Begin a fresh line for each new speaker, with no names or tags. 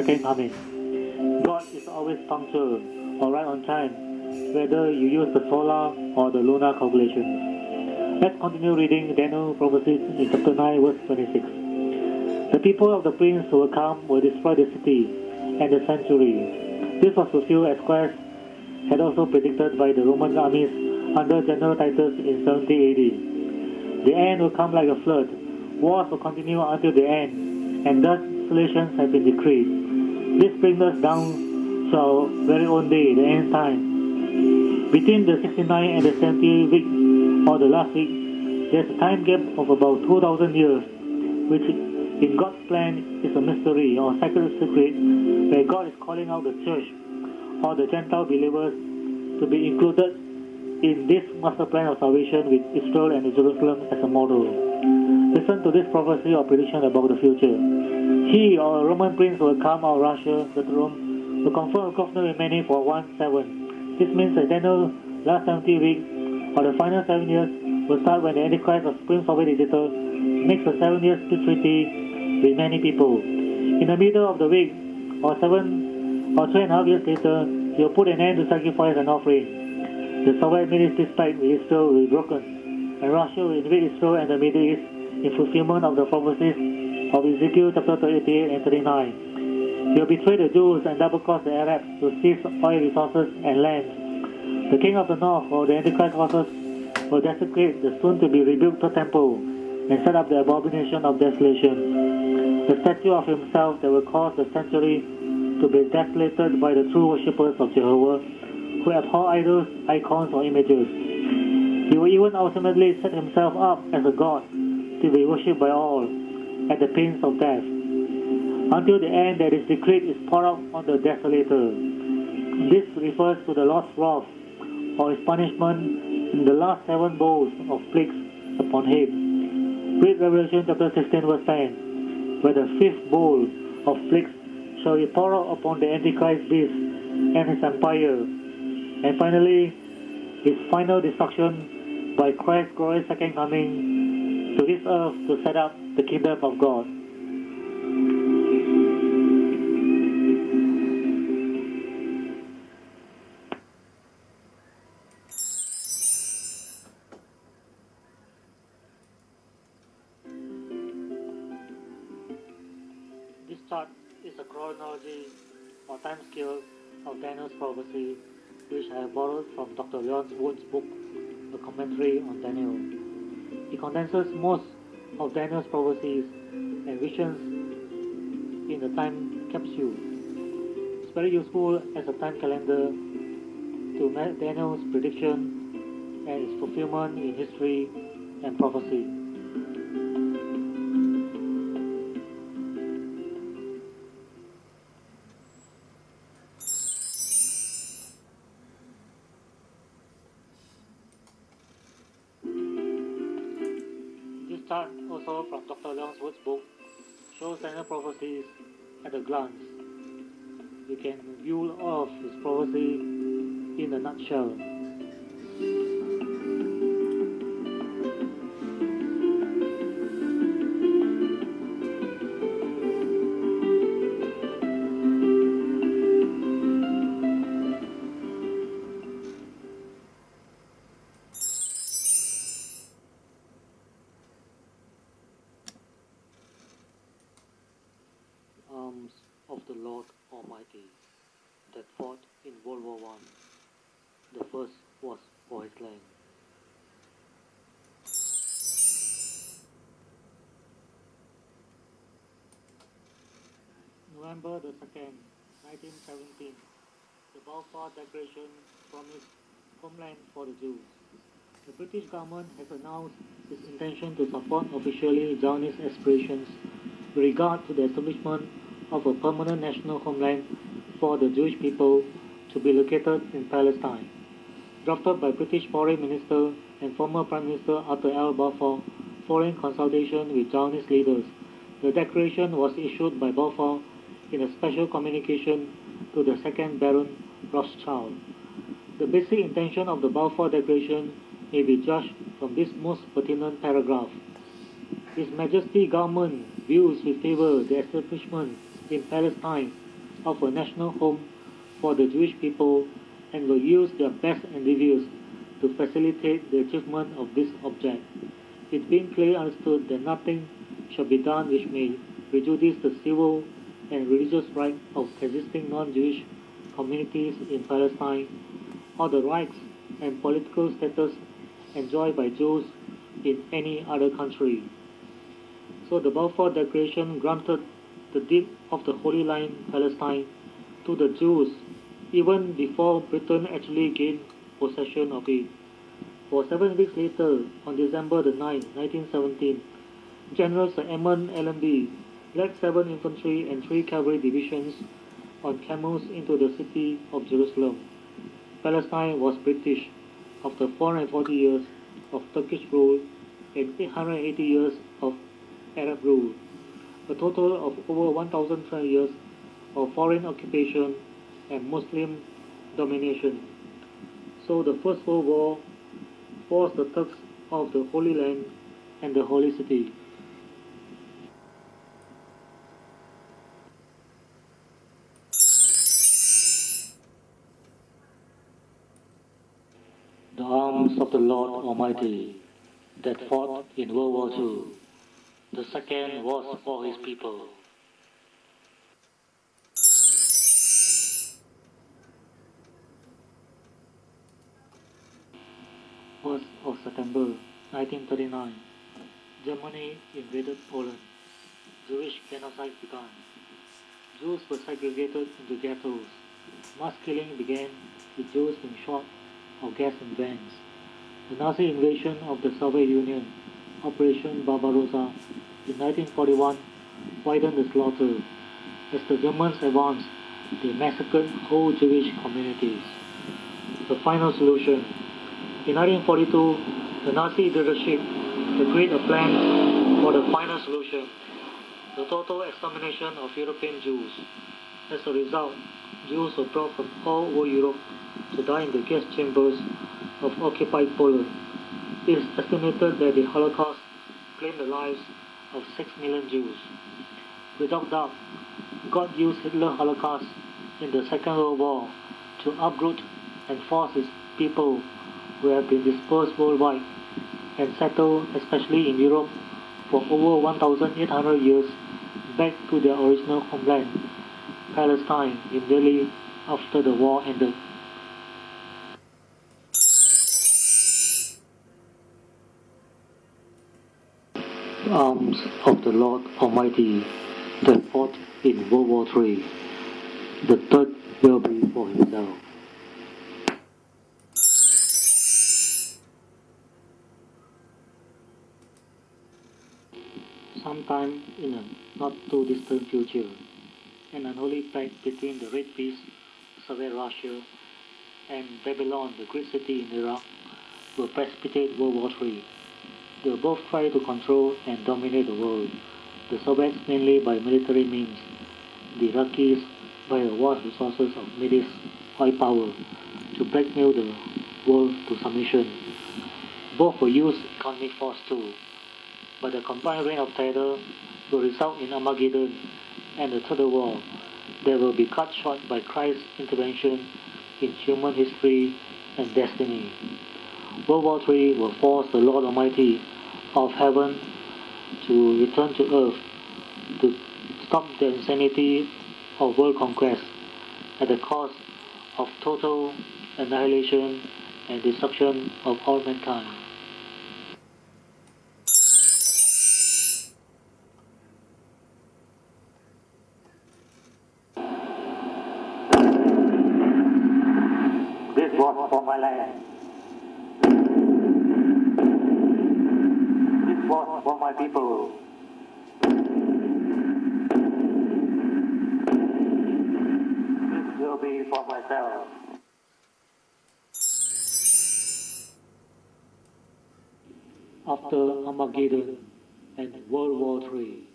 second coming. God is always punctual or right on time, whether you use the solar or the lunar calculations. Let's continue reading Daniel prophecies in chapter 9 verse 26. The people of the prince who will come will destroy the city and the sanctuary. This was fulfilled as Christ had also predicted by the Roman armies under General Titus in 70 AD. The end will come like a flood. Wars will continue until the end, and thus desolations have been decreed. This brings us down to our very own day, the end time. Between the 69 and the 70 week, or the last week, there's a time gap of about 2,000 years, which in God's plan is a mystery or sacred secret, where God is calling out the church or the Gentile believers to be included in this master plan of salvation with Israel and Jerusalem as a model. Listen to this prophecy or prediction about the future. He or a Roman prince will come out of Russia, the Rome, will confer a covenant with many for 1/7. This means that Daniel's last 70 weeks or the final 7 years will start when the Antichrist or Supreme Soviet dictator makes a 7 year peace treaty with many people. In the middle of the week or 3.5 years later, he will put an end to sacrifice and offering. The Soviet military pact with Israel will be broken, and Russia will invade Israel and the Middle East in fulfillment of the prophecies of Ezekiel chapter 38 and 39. He will betray the Jews and double-cross the Arabs to seize oil resources and lands. The king of the north, or the Antichrist forces, will desecrate the soon-to-be rebuilt temple and set up the abomination of desolation, the statue of himself that will cause the sanctuary to be desolated by the true worshippers of Jehovah, who abhor idols, icons, or images. He will even ultimately set himself up as a god to be worshipped by all at the pains of death, until the end that is decreed is poured out on the desolator. This refers to the Lord's wrath or his punishment in the last 7 bowls of plagues upon him. Read Revelation chapter 16 verse 10, where the 5th bowl of plagues shall be poured out upon the Antichrist beast and his empire, and finally his final destruction by Christ's glorious second coming to this earth to set up the kingdom of God. This chart is a chronology or time scale of Daniel's prophecy, which I have borrowed from Dr. Leon Wood's book, A Commentary on Daniel. It condenses most of Daniel's prophecies and visions in the time capsule. It's very useful as a time calendar to match Daniel's prediction and its fulfillment in history and prophecy. Chart also from Dr. Leon Wood's book shows Daniel prophecies at a glance. You can view all of his prophecy in a nutshell. Of the Lord Almighty that fought in World War I. The first was for his land. November the 2nd, 1917, the Balfour Declaration promised homeland for the Jews. The British government has announced its intention to support officially Zionist aspirations with regard to the establishment of a permanent national homeland for the Jewish people to be located in Palestine. Drafted by British Foreign Minister and former Prime Minister Arthur L. Balfour following consultation with Zionist leaders, the declaration was issued by Balfour in a special communication to the second Baron Rothschild. The basic intention of the Balfour Declaration may be judged from this most pertinent paragraph. His Majesty's government views with favour the establishment in Palestine of a national home for the Jewish people and will use their best endeavors to facilitate the achievement of this object. It being clearly understood that nothing shall be done which may prejudice the civil and religious rights of existing non-Jewish communities in Palestine or the rights and political status enjoyed by Jews in any other country. So the Balfour Declaration granted the deed of the Holy Land, Palestine, to the Jews even before Britain actually gained possession of it. For 7 weeks later, on December the 9th, 1917, General Sir Edmund Allenby led 7 infantry and 3 cavalry divisions on camels into the city of Jerusalem. Palestine was British after 440 years of Turkish rule and 880 years of Arab rule, a total of over 1,300 years of foreign occupation and Muslim domination. So the First World War forced the Turks of the Holy Land and the Holy City. The arms of the Lord Almighty that fought in World War II. The second was for his people. 1st of September 1939, Germany invaded Poland. Jewish genocide began. Jews were segregated into ghettos. Mass killing began with Jews being shot or gassed in vans. The Nazi invasion of the Soviet Union, Operation Barbarossa, in 1941 widened the slaughter. As the Germans advanced, they massacred whole Jewish communities. The final solution. In 1942, the Nazi leadership agreed a plan for the final solution, the total extermination of European Jews. As a result, Jews were brought from all over Europe to die in the gas chambers of occupied Poland. It is estimated that the Holocaust claimed the lives of 6 million Jews. Without doubt, God used Hitler's Holocaust in the Second World War to uproot and force his people who have been dispersed worldwide and settled, especially in Europe, for over 1,800 years back to their original homeland, Palestine, immediately after the war ended. The arms of the Lord Almighty that fought in World War III. The third will be for himself. Sometime in a not too distant future, an unholy pact between the Red Beast, Soviet Russia, and Babylon, the great city in Iraq, will precipitate World War III. They will both try to control and dominate the world, the Soviets mainly by military means, the Iraqis by the vast resources of Middle East oil power to blackmail the world to submission. Both will use economic force too, but the combined reign of terror will result in Armageddon and the Third War that will be cut short by Christ's intervention in human history and destiny. World War III will force the Lord Almighty of heaven to return to earth to stop the insanity of world conquest at the cost of total annihilation and destruction of all mankind. This was for my land. This was for my people. This will be for myself. After Armageddon and World War III.